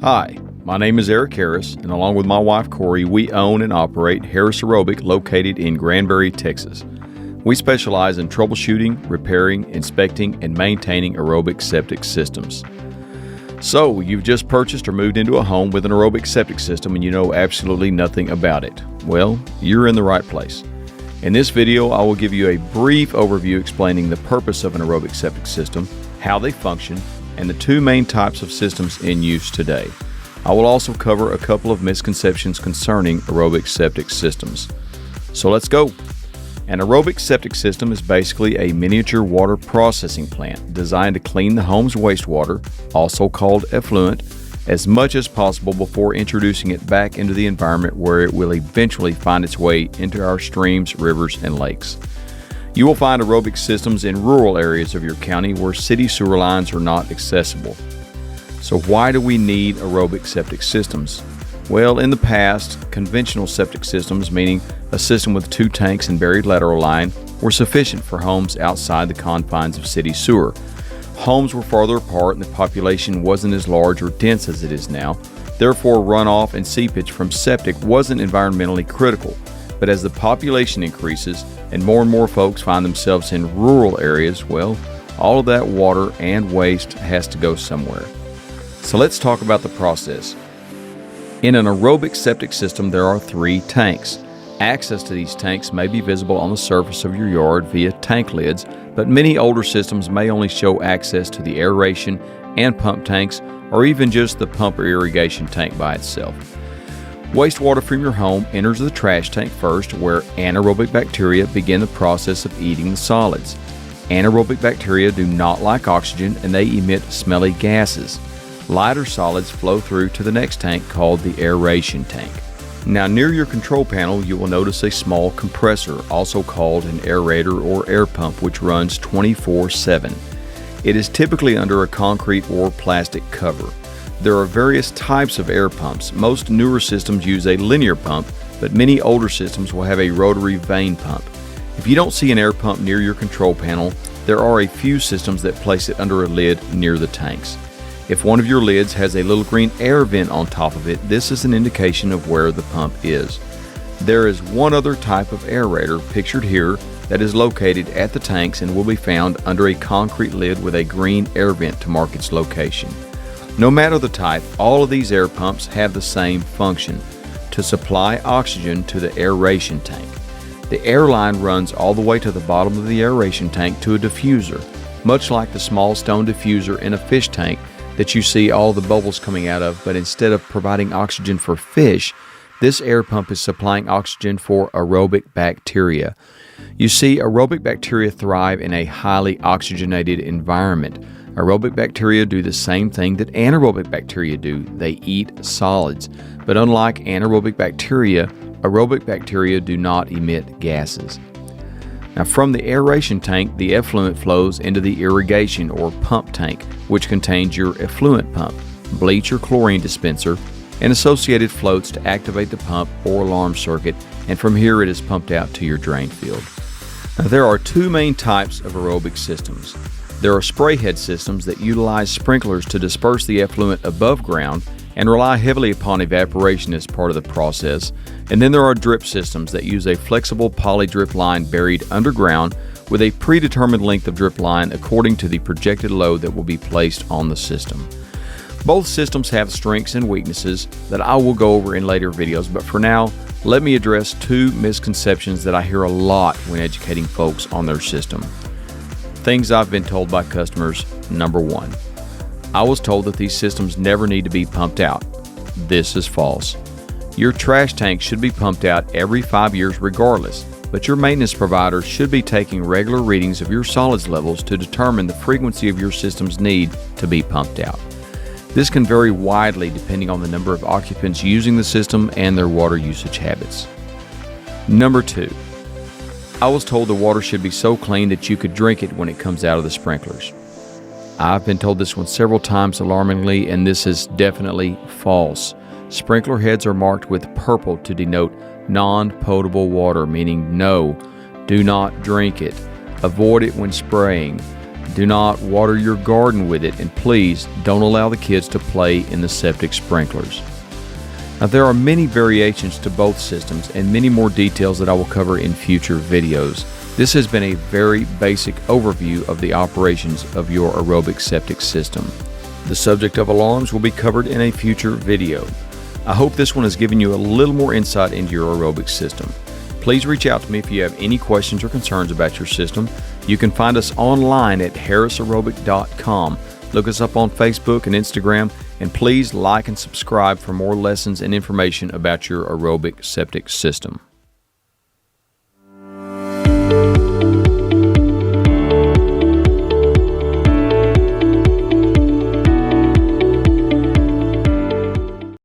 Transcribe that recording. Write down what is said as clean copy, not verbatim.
Hi, my name is Eric Harris, and along with my wife Corey, we own and operate Harris Aerobic located in Granbury, Texas. We specialize in troubleshooting, repairing, inspecting, and maintaining aerobic septic systems. So, you've just purchased or moved into a home with an aerobic septic system and you know absolutely nothing about it. Well, you're in the right place. In this video, I will give you a brief overview explaining the purpose of an aerobic septic system, how they function, and the two main types of systems in use today. I will also cover a couple of misconceptions concerning aerobic septic systems. So let's go. An aerobic septic system is basically a miniature water processing plant designed to clean the home's wastewater, also called effluent, as much as possible before introducing it back into the environment where it will eventually find its way into our streams, rivers, and lakes. You will find aerobic systems in rural areas of your county where city sewer lines are not accessible. So why do we need aerobic septic systems? Well, in the past, conventional septic systems, meaning a system with 2 tanks and buried lateral line, were sufficient for homes outside the confines of city sewer. Homes were farther apart and the population wasn't as large or dense as it is now. Therefore, runoff and seepage from septic wasn't environmentally critical. But as the population increases and more folks find themselves in rural areas, well, all of that water and waste has to go somewhere. So let's talk about the process. In an aerobic septic system, there are 3 tanks. Access to these tanks may be visible on the surface of your yard via tank lids, but many older systems may only show access to the aeration and pump tanks, or even just the pump or irrigation tank by itself. Wastewater from your home enters the trash tank first, where anaerobic bacteria begin the process of eating the solids. Anaerobic bacteria do not like oxygen and they emit smelly gases. Lighter solids flow through to the next tank called the aeration tank. Now, near your control panel, you will notice a small compressor, also called an aerator or air pump, which runs 24/7. It is typically under a concrete or plastic cover. There are various types of air pumps. Most newer systems use a linear pump, but many older systems will have a rotary vane pump. If you don't see an air pump near your control panel, there are a few systems that place it under a lid near the tanks. If one of your lids has a little green air vent on top of it, this is an indication of where the pump is. There is one other type of aerator, pictured here, that is located at the tanks and will be found under a concrete lid with a green air vent to mark its location. No matter the type, all of these air pumps have the same function: to supply oxygen to the aeration tank. The air line runs all the way to the bottom of the aeration tank to a diffuser, much like the small stone diffuser in a fish tank that you see all the bubbles coming out of, but instead of providing oxygen for fish, this air pump is supplying oxygen for aerobic bacteria. You see, aerobic bacteria thrive in a highly oxygenated environment. Aerobic bacteria do the same thing that anaerobic bacteria do. They eat solids. But unlike anaerobic bacteria, aerobic bacteria do not emit gases. Now, from the aeration tank, the effluent flows into the irrigation or pump tank, which contains your effluent pump, bleach or chlorine dispenser, and associated floats to activate the pump or alarm circuit, and from here it is pumped out to your drain field. Now, there are 2 main types of aerobic systems. There are spray head systems that utilize sprinklers to disperse the effluent above ground and rely heavily upon evaporation as part of the process. And then there are drip systems that use a flexible poly drip line buried underground with a predetermined length of drip line according to the projected load that will be placed on the system. Both systems have strengths and weaknesses that I will go over in later videos, but for now, let me address 2 misconceptions that I hear a lot when educating folks on their system. Things I've been told by customers. Number 1, I was told that these systems never need to be pumped out. This is false. Your trash tank should be pumped out every 5 years regardless, but your maintenance provider should be taking regular readings of your solids levels to determine the frequency of your system's need to be pumped out. This can vary widely depending on the number of occupants using the system and their water usage habits. Number 2, I was told the water should be so clean that you could drink it when it comes out of the sprinklers. I've been told this one several times alarmingly, and this is definitely false. Sprinkler heads are marked with purple to denote non-potable water, meaning no, do not drink it. Avoid it when spraying. Do not water your garden with it, and please don't allow the kids to play in the septic sprinklers. Now, there are many variations to both systems and many more details that I will cover in future videos. This has been a very basic overview of the operations of your aerobic septic system. The subject of alarms will be covered in a future video. I hope this one has given you a little more insight into your aerobic system. Please reach out to me if you have any questions or concerns about your system. You can find us online at harrisaerobic.com. Look us up on Facebook and Instagram, and please like and subscribe for more lessons and information about your aerobic septic system.